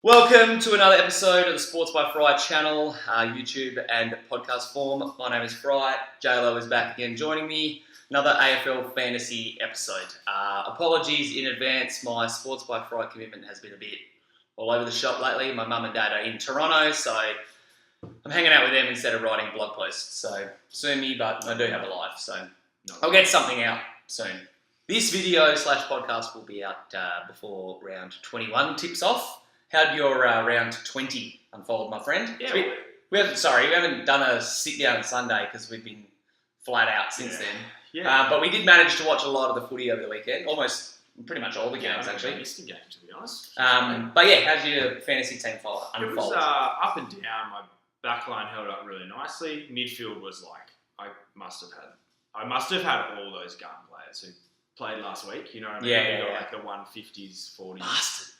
Welcome to another episode of the Sports by Fry channel, YouTube and podcast form. My name is Fry. JLo is back again joining me. Another AFL fantasy episode. Apologies in advance, my Sports by Fry commitment has been a bit all over the shop lately. My mum and dad are in Toronto, so I'm hanging out with them instead of writing blog posts. So, sue me, but I do have a life, so I'll get something out soon. This video / podcast will be out before round 21 tips off. How'd your round 20 unfold, my friend? Yeah, we haven't done a sit-down Sunday because we've been flat out since then. Yeah. But we did manage to watch a lot of the footy over the weekend, pretty much all the games, actually. I missed a game, to be honest. But yeah, how's your fantasy team unfold? It was up and down. My backline held up really nicely. Midfield was like, I must have had all those gun players who played last week. You know what I mean? Yeah. Like the 150s, 40s. Bastard.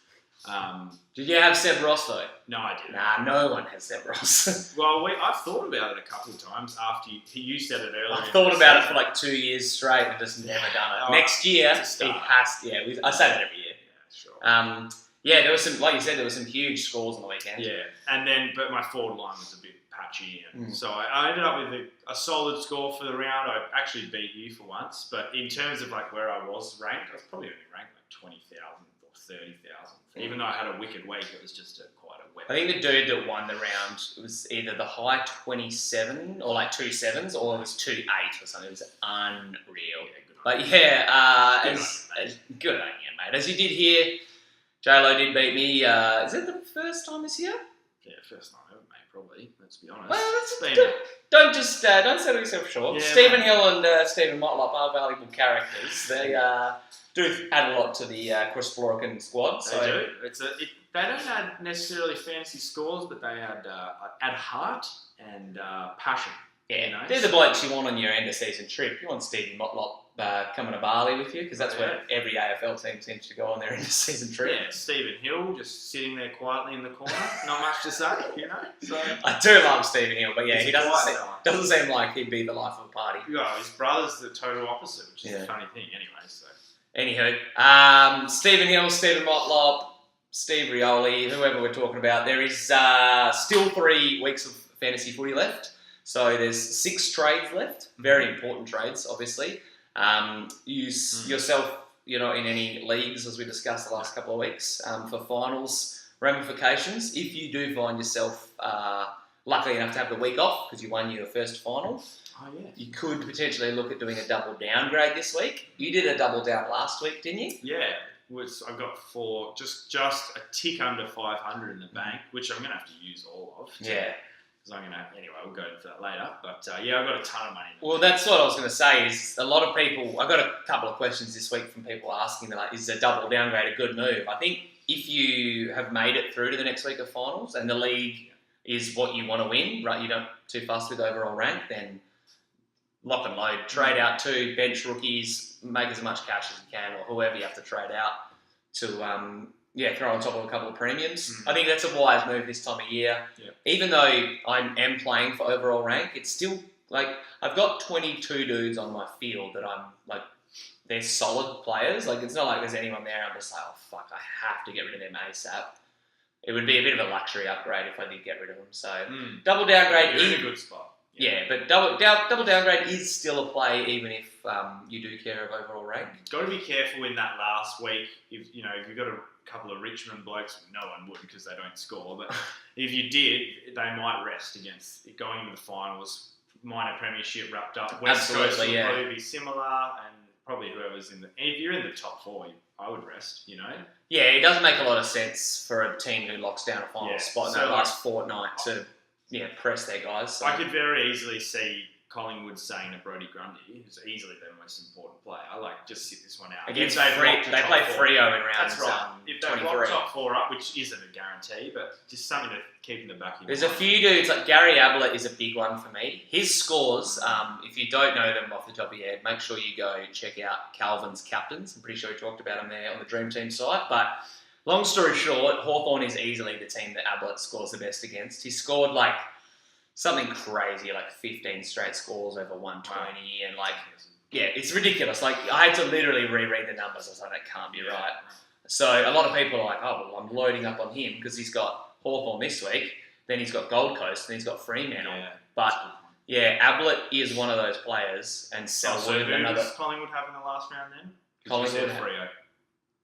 Did you have Seb Ross though? No, I didn't. Nah, no one has Seb Ross. Well, I've thought about it a couple of times after you said it earlier. I've thought about it for like 2 years straight and just never done it. Next year, it has to. I say that every year. Yeah, sure. There was some, like you said, there were some huge scores on the weekend. Yeah, but my forward line was a bit patchy, and so I ended up with a solid score for the round. I actually beat you for once, but in terms of like where I was ranked, I was probably only ranked like 20,000 or 30,000. Even though I had a wicked week, it was just quite a wet. I think the dude that won the round was either the high 27 or like 2.7s, or it was 2.8 or something. It was unreal. Good on you, mate. As you did hear, JLo did beat me. Is it the first time this year? Yeah, first time ever, mate. Probably. Let's be honest. Well, don't sell yourself short. Yeah, Stephen Hill and Stephen Motlop are valuable characters. They do add a lot to the Chris Florican squad. They do. They don't add necessarily fantasy scores, but they add heart and passion. Yeah, you know? They're the blokes you want on your end of season trip. You want Stephen Motlop coming to Bali with you, because that's where every AFL team seems to go on their end of season trip. Yeah, Stephen Hill just sitting there quietly in the corner, not much to say, you know. So I do love Stephen Hill, but yeah, he doesn't seem like he'd be the life of the party. Yeah, his brother's the total opposite, which is a funny thing, anyway. So. Anywho, Stephen Hill, Stephen Motlop, Steve Rioli, whoever we're talking about, there is still 3 weeks of fantasy footy left. So there's 6 trades left, very important trades, obviously. Use yourself, in any leagues, as we discussed the last couple of weeks, for finals ramifications. If you do find yourself lucky enough to have the week off because you won your first final, you could potentially look at doing a double downgrade this week. You did a double down last week, didn't you? Yeah, I got 4, just a tick under 500 in the bank, which I'm going to have to use all of. Anyway, we'll go into that later. But I've got a ton of money. Well, that's what I was going to say, is a lot of people, I got a couple of questions this week from people asking, like, is a double downgrade a good move? I think if you have made it through to the next week of finals and the league is what you want to win, right, you're not too fussed with overall rank, then lock and load, trade out 2 bench rookies, make as much cash as you can, or whoever you have to trade out to throw on top of a couple of premiums. I think that's a wise move this time of year. Yeah. Even though I am playing for overall rank, it's still like I've got 22 dudes on my field that I'm like, they're solid players. Like, it's not like there's anyone there I'm just like, oh fuck, I have to get rid of them ASAP. It would be a bit of a luxury upgrade if I did get rid of them. So double downgrade is a good spot. Yeah, but double downgrade is still a play, even if you do care of overall rank. Got to be careful in that last week. If you've got a couple of Richmond blokes, no one would because they don't score. But if you did, they might rest against going into the finals. Minor premiership wrapped up. West Coast will probably be similar, and probably whoever's in the. If you're in the top 4, I would rest. Yeah, it doesn't make a lot of sense for a team who locks down a final spot in that last fortnight to. Press their guys. So. I could very easily see Collingwood saying to Brodie Grundy, who's easily their most important player, just sit this one out. Against they play Freo in round. That's right. If they block top 4 up, which isn't a guarantee, but just something to keep in the back of your mind. There's a few dudes, like Gary Ablett is a big one for me. His scores, if you don't know them off the top of your head, make sure you go check out Calvin's captains. I'm pretty sure he talked about them there on the Dream Team site, but long story short, Hawthorn is easily the team that Ablett scores the best against. He scored like something crazy, like 15 straight scores over 120, and it's ridiculous. Like, I had to literally reread the numbers. I was like, that can't be right. So a lot of people are like, oh, well, I'm loading up on him because he's got Hawthorn this week, then he's got Gold Coast, and he's got Fremantle. Yeah. But yeah, Ablett is one of those players, and Selwood who another. does Collingwood have in the last round then? Collingwood. Freo.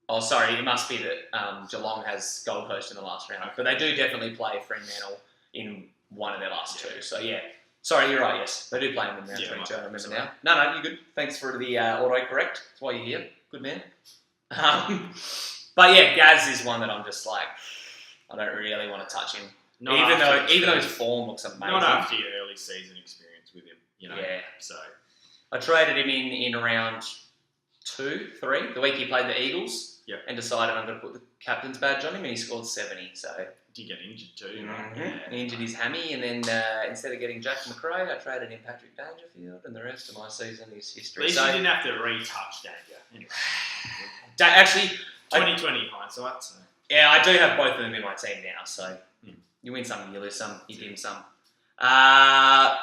Oh, sorry, it must be that Geelong has Gold Coast in the last round, but they do definitely play Fremantle in one of their last two. So yeah, sorry, you're right. Yes, they do play them in round 22. I remember now. No, you're good. Thanks for the autocorrect. That's why you're here. Good man. But yeah, Gaz is one that I'm just like, I don't really want to touch him. Even though his form looks amazing. Not after your early season experience with him, Yeah. So I traded him in round 2, 3, the week he played the Eagles. Yep. And decided I'm going to put the captain's badge on him, and he scored 70. So did get injured too, mm-hmm. right? Yeah. He injured his hammy, and then instead of getting Jack McRae, I traded in Patrick Dangerfield, and the rest of my season is history. At least you didn't have to retouch Danger. Anyway. Actually, 2020 hindsight. So. Yeah, I do have both of them in my team now. So you win some, you lose some, you give them some.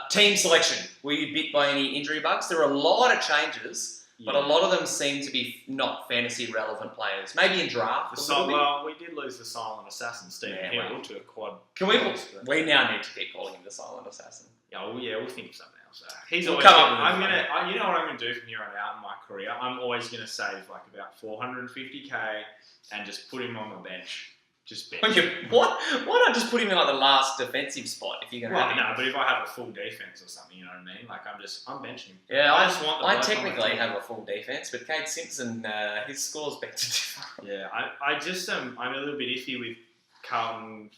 Team selection. Were you bit by any injury bugs? There are a lot of changes. But a lot of them seem to be not fantasy relevant players. Maybe in draft. Well, we did lose the silent assassin, Stephen Hill, to a quad. We now need to keep calling him the silent assassin. We'll think of something else. He's we'll always. You know what I'm gonna do from here on out in my career? I'm always gonna save like about 450k and just put him on the bench. Just bench. What? Why not just put him in like the last defensive spot if you're gonna have him? No, but if I have a full defense or something, you know what I mean? Like I'm benching him. Yeah, I technically have a full defense, but Cade Simpson, his score's better to differ. Yeah, I just I'm a little bit iffy with Carlton,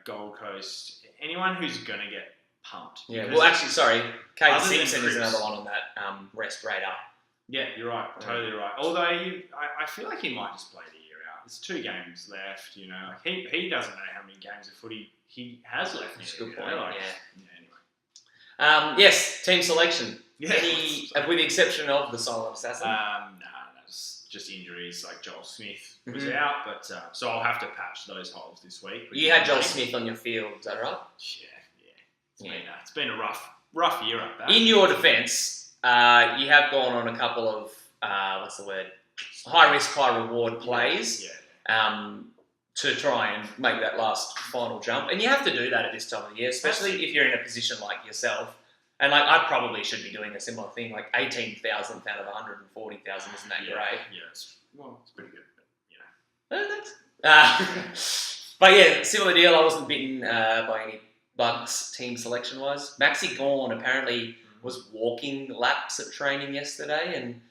Gold Coast, anyone who's gonna get pumped. Yeah, well, actually, sorry, Cade Simpson is another one on that rest radar. Yeah, you're right, totally right. Although I feel like he might just play the year out. There's 2 games left, Like he doesn't know how many games of footy he has left. That's a good point. Anyway. Yes, team selection. Yeah. With the exception of the silent assassin. That's just injuries. Like Joel Smith was out, but so I'll have to patch those holes this week. You had Joel Smith on your field, is that right? Yeah. It's been a rough year up there. In your defence, you have gone on a couple of high risk, high reward plays. To try and make that last final jump. And you have to do that at this time of the year, especially if you're in a position like yourself. And like I probably should be doing a similar thing, like 18,000th out of 140,000 isn't that great? Yeah, it's pretty good, but thanks. But yeah, similar deal. I wasn't bitten by any bugs team selection-wise. Maxi Gawn apparently was walking laps at training yesterday, and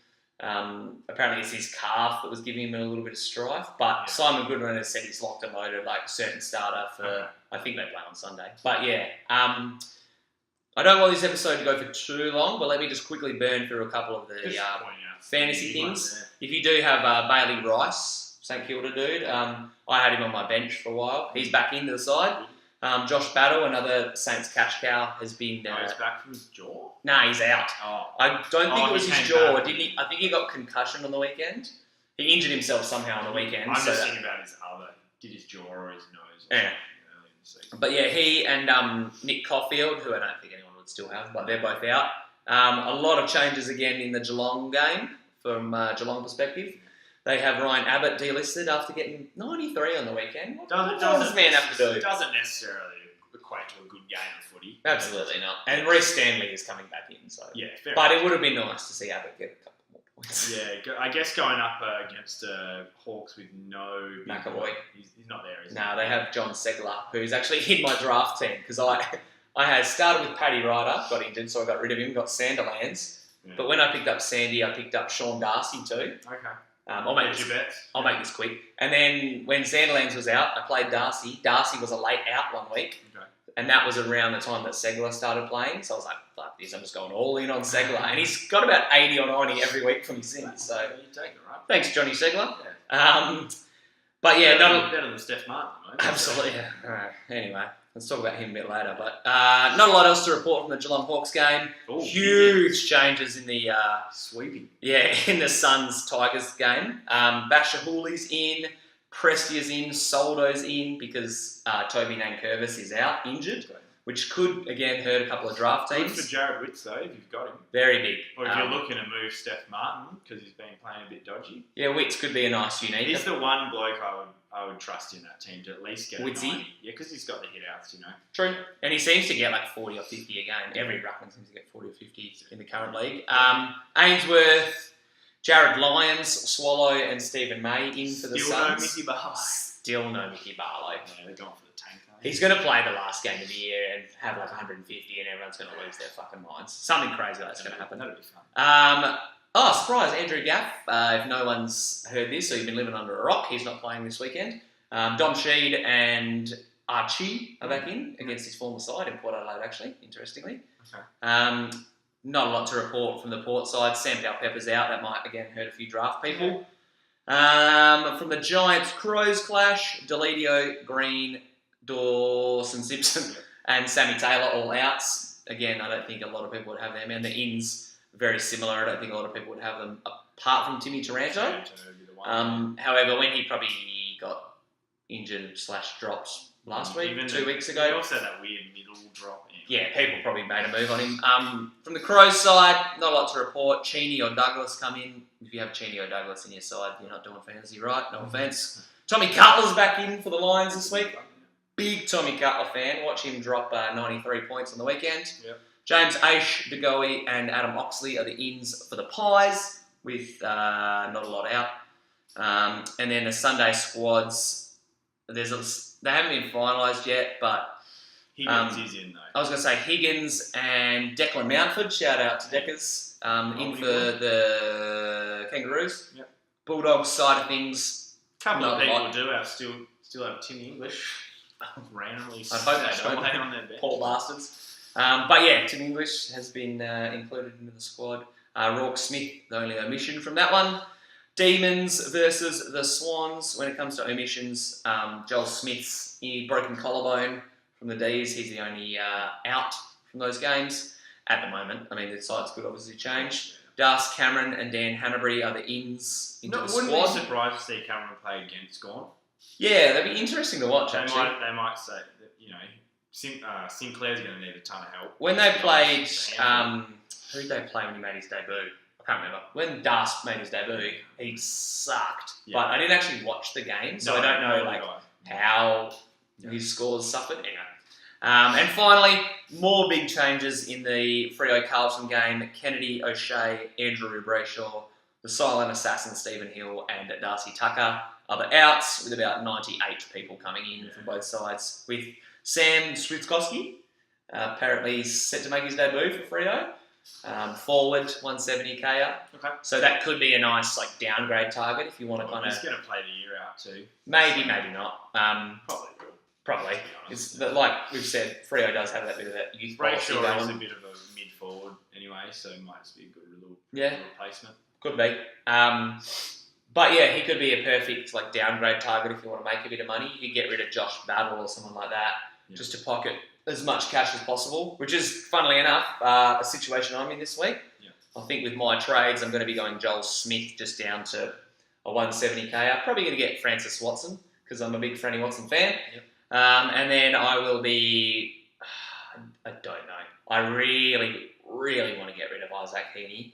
apparently it's his calf that was giving him a little bit of strife. But Simon Goodwin has said he's locked and loaded, like a certain starter for, I think they play on Sunday. But yeah, I don't want this episode to go for too long, but let me just quickly burn through a couple of the fantasy things. If you do have Bailey Rice, St Kilda dude, I had him on my bench for a while. He's back into the side. Josh Battle, another Saints cash cow, has been... he's back from his jaw? Nah, he's out. I don't think it was his jaw. Didn't he? I think he got concussion on the weekend. He injured himself somehow on the weekend. I'm just thinking about his other... Did his jaw or his nose or something early in the season. But yeah, he and Nick Caulfield, who I don't think anyone would still have, but they're both out. A lot of changes again in the Geelong game from Geelong perspective. They have Ryan Abbott delisted after getting 93 on the weekend. What does this man have to do? It doesn't necessarily equate to a good game of footy. Absolutely not. And Reece Stanley is coming back in. So fair but enough. It would have been nice to see Abbott get a couple more points. Yeah, I guess going up against Hawks with no... McAvoy. He's not there, is he? No, they have John Segler, who's actually in my draft team, because I had started with Paddy Ryder, got injured, so I got rid of him, got Sanderlands. Yeah. But when I picked up Sandy, I picked up Sean Darcy too. Okay. I'll make this quick. And then when Sanderlands was out, I played Darcy. Darcy was a late out one week. Okay. And that was around the time that Segler started playing. So I was like, fuck this, I'm just going all in on Segler. And he's got about 80 or 90 every week from his since. So you take it, right? Thanks, Johnny Segler. Yeah. But yeah, better than Steph Martin, right? Absolutely. All right. Anyway, let's talk about him a bit later. But not a lot else to report from the Geelong Hawks game. Ooh, huge changes in the sweeping. Yeah, in the Suns Tigers game. Basher Hooley's in, Prestia's in, Soldo's in because Toby Nankervis is out injured, which could, again, hurt a couple of draft Good teams. for Jared Witts, though, if you've got him. Very big. Or if you're looking to move Steph Martin, because he's been playing a bit dodgy. Yeah, Witts could be a nice unique. He's the one bloke I would trust in that team to at least get a Witsy? 90. Yeah, because he's got the hit-outs, True. And he seems to get like 40 or 50 a game. Every ruckman seems to get 40 or 50 in the current league. Ainsworth, Jared Lyons, Swallow, and Stephen May in for the Still Suns. no Mickey Barlow. Still no Mickey Barlow. Yeah, they're going for the tank. He's going to play the last game of the year and have like 150 and everyone's going to lose their fucking minds. Something crazy like that's going to happen. That'll be fun. Surprise, Andrew Gaff. If no one's heard this or you've been living under a rock, he's not playing this weekend. Dom Sheed and Archie are back in against his former side in Port Adelaide, actually, interestingly. Okay. Not a lot to report from the Port side. Sam Pepper's out. That might, again, hurt a few draft people. From the Giants-Crows clash, Deledio, Green, Dawson Simpson, and Sammy Taylor all outs. Again, I don't think a lot of people would have them. And the ins, very similar. I don't think a lot of people would have them, apart from Timmy Taranto. However, when he probably got injured / dropped last week, 2 weeks ago. He also had that weird middle drop. Yeah, people probably made a move on him. From the Crows side, not a lot to report. Cheney or Douglas come in. If you have Cheney or Douglas in your side, you're not doing fantasy, right? No offence. Tommy Cutler's back in for the Lions this week. Big Tommy Cutler fan. Watch him drop 93 points on the weekend. Yep. James Aish, DeGoey, and Adam Oxley are the ins for the Pies, with not a lot out. And then the Sunday squads, they haven't been finalised yet, but Higgins is in, though. I was going to say Higgins and Declan Mountford. Shout out to Deckers. In for the Kangaroos. Yep. Bulldogs side of things. Couple of people lot. do have still have Tim English randomly. I hope they don't. On their bench. Poor bastards. But yeah, Tim English has been included into the squad. Rourke Smith, the only omission from that one. Demons versus the Swans. When it comes to omissions, Joel Smith's broken collarbone from the D's. He's the only out from those games at the moment. I mean, the sides could obviously change. Das Cameron and Dan Hanbury are the ins into the squad. Wouldn't be surprised to see Cameron play against Gone. Yeah, that'd be interesting to watch, actually. They might say that, Sinclair's going to need a ton of help. When they played, who did they play when he made his debut? I can't remember. When Das made his debut, he sucked. Yeah. But I didn't actually watch the game, so I don't know how his scores suffered. Anyway. And finally, more big changes in the Freo Carlton game. Kennedy O'Shea, Andrew Brayshaw, the silent assassin Stephen Hill, and Darcy Tucker are the outs, with about 98 people coming in from both sides. With Sam Switkowski apparently set to make his debut for Freo. Forward, 170k up. Okay. So that could be a nice downgrade target if you want to kind of. He's going to play the year out too. Maybe not. Probably. It's like we've said, Freo does have that bit of that youth policy going. Brayshaw is a bit of a mid forward anyway, so it might just be a good little replacement. Could be. But yeah, he could be a perfect downgrade target if you want to make a bit of money. You could get rid of Josh Battle or someone like that just to pocket as much cash as possible, which is, funnily enough, a situation I'm in this week. Yeah. I think with my trades, I'm going to be going Joel Smith just down to a 170k. I'm probably going to get Francis Watson because I'm a big Franny Watson fan. Yep. And then I will be, I don't know. I really, really want to get rid of Isaac Heaney.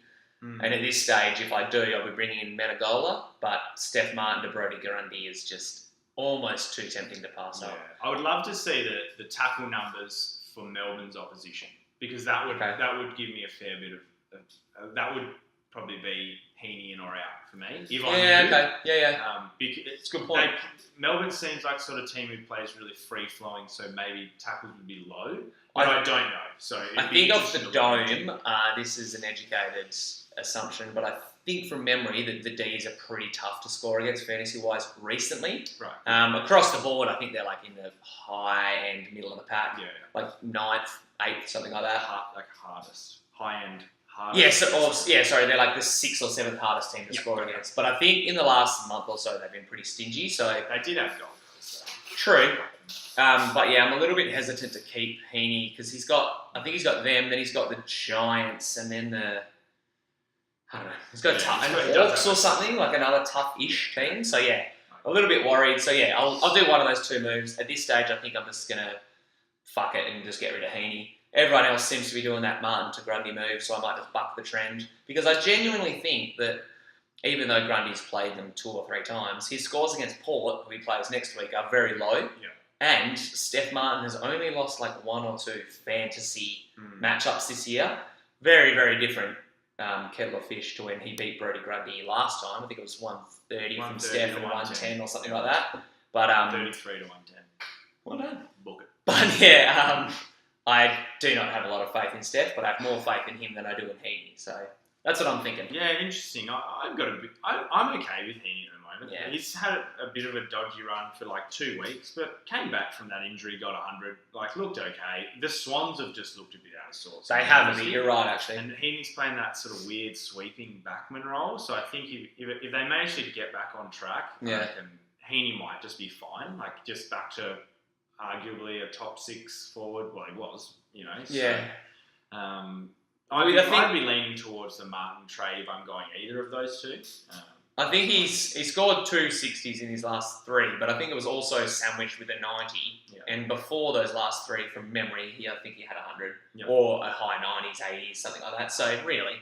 And at this stage, if I do, I'll be bringing in Menegola, but Steph Martin to Brodie Grundy is just almost too tempting to pass up. I would love to see the tackle numbers for Melbourne's opposition, because that would give me a fair bit of that would probably be Heaney in or out for me. It's a good point. Melbourne seems like sort of team who plays really free flowing, so maybe tackles would be low. But I don't know. So I think off the dome, this is an educated assumption, but I think from memory that the D's are pretty tough to score against fantasy-wise recently. Right. Across the board, I think they're in the high end, middle of the pack. Yeah. Like 9th, 8th, something like that. Hardest. High end. They're like the 6th or 7th hardest team to score against. But I think in the last month or so, they've been pretty stingy. So they did have Gold Coast. True. But yeah, I'm a little bit hesitant to keep Heaney because I think he's got them, then he's got the Giants, and then I don't know, he's got Hawks or something, like another tough-ish team. So yeah, a little bit worried. So yeah, I'll do one of those two moves. At this stage, I think I'm just going to fuck it and just get rid of Heaney. Everyone else seems to be doing that Martin to Grundy move, so I might just buck the trend. Because I genuinely think that even though Grundy's played them 2 or 3 times, his scores against Port, who he plays next week, are very low. Yeah. And Steph Martin has only lost like 1 or 2 fantasy matchups this year. Very, very different kettle of fish to when he beat Brodie Grundy last time. I think it was 130 from Steph and 110 or something like that. But 33 to 110. Well done. Book it. But yeah, I do not have a lot of faith in Steph, but I have more faith in him than I do in Heaney. So that's what I'm thinking. Yeah, interesting. I'm okay with Heaney at the moment. Yeah. He's had a bit of a dodgy run for like 2 weeks, but came back from that injury, got 100, like looked okay. The Swans have just looked a bit out of sorts. They haven't. You're right, actually. And Heaney's playing that sort of weird sweeping backman role. So I think if they manage to get back on track, I reckon Heaney might just be fine. Like just back to arguably a top 6 forward. Well, he was, you know. So, yeah. I'd be leaning towards the Martin trade if I'm going either of those two. I think he scored 2 60s in his last 3, but I think it was also sandwiched with a 90. Yeah. And before those last 3, from memory, I think he had 100 Yeah. or a high 90s, 80s, something like that. So really,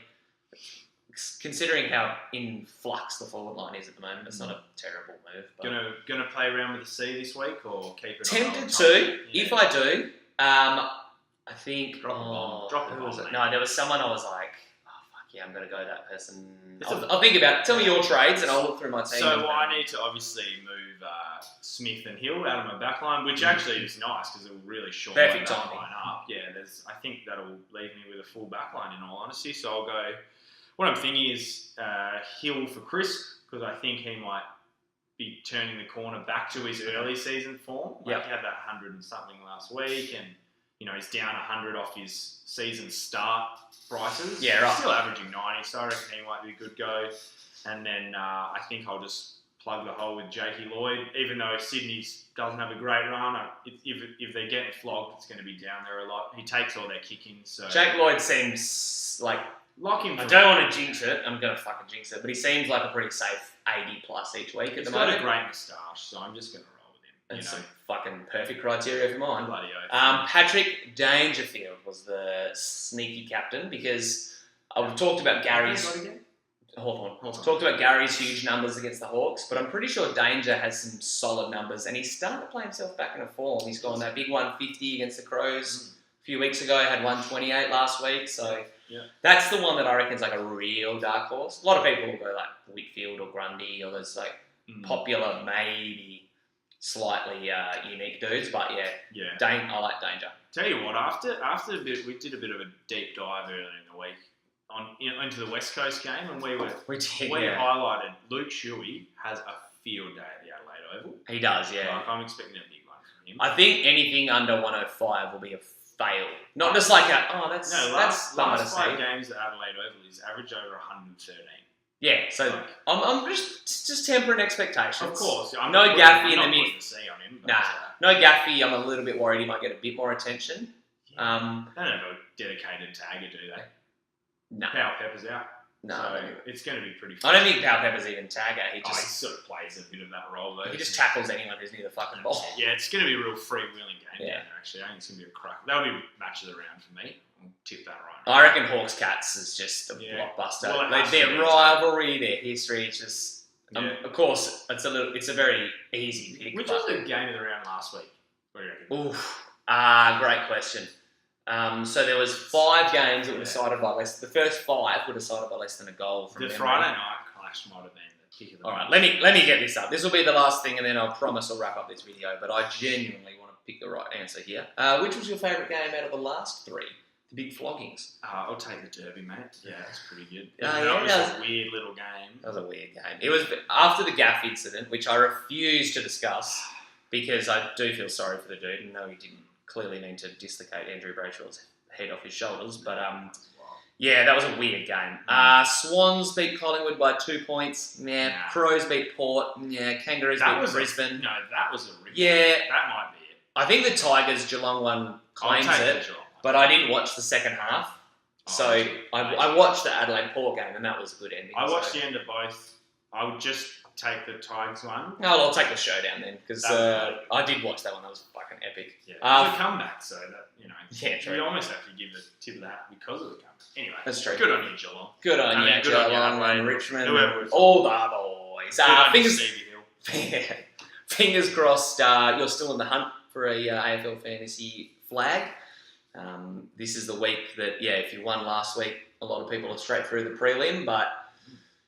considering how in flux the forward line is at the moment, it's not a terrible move. But Gonna play around with the C this week or keep it? Tempted to. Yeah. If I do, I think Drop a bomb. No, there was someone I was like, yeah, I'm going to go that person. I'll think about it. Tell me your trades and I'll look through my team. So I need to obviously move Smith and Hill out of my back line, which actually is nice because it will really shore my back line up. Yeah, I think that'll leave me with a full back line in all honesty. So I'll go, what I'm thinking is Hill for Chris, because I think he might be turning the corner back to his early season form. He had that 100 and something last week and he's down 100 off his season start prices. Yeah, right. Still averaging 90, so I reckon he might be a good go. And then I think I'll just plug the hole with Jakey Lloyd, even though Sydney doesn't have a great run. If they're getting flogged, it's going to be down there a lot. He takes all their kickings. So Jake Lloyd seems like... Lock him. I don't want to jinx it. I'm going to fucking jinx it. But he seems like a pretty safe 80 plus each week at the moment. He's got a great moustache, so I'm just going to roll with him. It's fucking perfect criteria for mine. Bloody oath. Patrick Dangerfield was the sneaky captain because I've talked about Gary's... Hawthorn. Talked about Gary's huge numbers against the Hawks, but I'm pretty sure Danger has some solid numbers and he's starting to play himself back in a form. He's gone that big 150 against the Crows a few weeks ago, had 128 last week, so that's the one that I reckon is like a real dark horse. A lot of people will go like Whitfield or Grundy or those like popular, maybe slightly unique dudes, but I like Danger. Tell you what, after we did a bit of a deep dive earlier in the week into the West Coast game, and we highlighted Luke Shuey has a field day at the Adelaide Oval. He does, yeah. Like, I'm expecting a big one from him. I think anything under 105 will be a fail. Not just like that's last 5 games at Adelaide Oval is average over 113. Yeah, so I'm just tempering expectations. Of course, no Gaffy in the mid. Nah, no Gaffy. I'm a little bit worried he might get a bit more attention. They don't have a dedicated tagger, do they? No. Powell Pepper's out. No, so it's going to be pretty fun. I don't think Powell Pepper's even tagger. He sort of plays a bit of that role though. He just tackles anyone who's near the fucking ball. Yeah, it's going to be a real freewheeling game down there, actually. I think it's going to be a crack. That'll be match of the round for me. I'll tip that right now. I reckon Hawks Cats is just a blockbuster. Well, their rivalry, their history, it's just... of course, it's a very easy pick. Which was the game of the round last week? What do you reckon? Great question. So there was 5 games that were decided by less. The first 5 were decided by less than a goal. From memory. Friday night clash might have been the pick of the round. All right, let me get this up. This will be the last thing, and then I'll promise I'll wrap up this video. But I genuinely want to pick the right answer here. Which was your favourite game out of the last 3? The big floggings. I'll take the Derby, mate. Yeah, that's pretty good. That was a weird little game. That was a weird game. It was after the Gaff incident, which I refuse to discuss because I do feel sorry for the dude, and no, he didn't clearly mean to dislocate Andrew Brayshaw's head off his shoulders, but that was a weird game. Swans beat Collingwood by 2 points. Crows beat Port. Kangaroos beat Brisbane. That was a rip. Yeah, that might be it. I think the Tigers Geelong one claims it, but I didn't watch the second half, so I watched the Adelaide Port game, and that was a good ending. I watched the end of both. I would just take the Tigers one. No, I'll take the showdown then, because That was I did watch that one. That was fucking epic. Yeah, it was a comeback, so that Yeah, true. you almost have to give the tip of the hat because of the comeback. Anyway, That's true. Good on you, Geelong. Good on you, good on you, Geelong Adelaide, and Richmond, whoever was all the boys. Good on you, Fingers, Stevie Hill. fingers crossed. You're still in the hunt for a AFL fantasy flag. This is the week that, if you won last week, a lot of people are straight through the prelim, but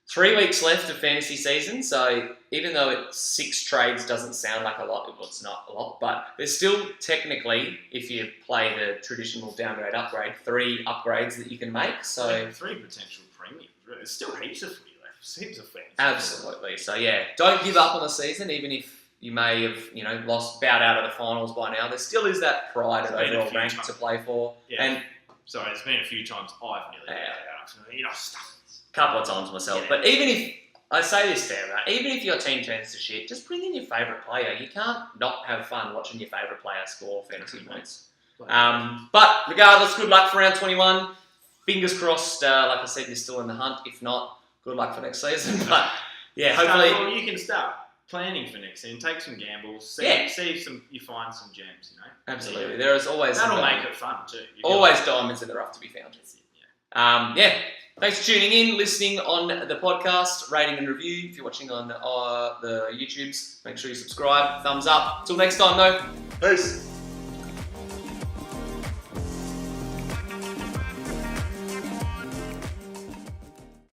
3 weeks left of fantasy season, so even though it's 6 trades doesn't sound like a lot, well, it's not a lot, but there's still technically, if you play the traditional downgrade upgrade, 3 upgrades that you can make. So 3 potential premiums. There's still heaps of footy left. Heaps of fantasy. Absolutely. So don't give up on the season, even if you may have bowed out of the finals by now. There still is that pride of overall rank to play for. Yeah. And sorry, it's been a few times I've nearly bowed out. Stuff. Couple of times myself. Yeah. But even if, I say this to everyone, even if your team turns to shit, just bring in your favourite player. You can't not have fun watching your favourite player score fantasy points. But regardless, good luck for round 21. Fingers crossed, like I said, you're still in the hunt. If not, good luck for next season. But hopefully... you can start planning for next season. Take some gambles. See if you find some gems, Absolutely. There is always... That'll make it fun too. Always diamonds in the rough to be found. Thanks for tuning in, listening on the podcast, rating and review. If you're watching on the YouTubes, make sure you subscribe, thumbs up. Till next time though, peace.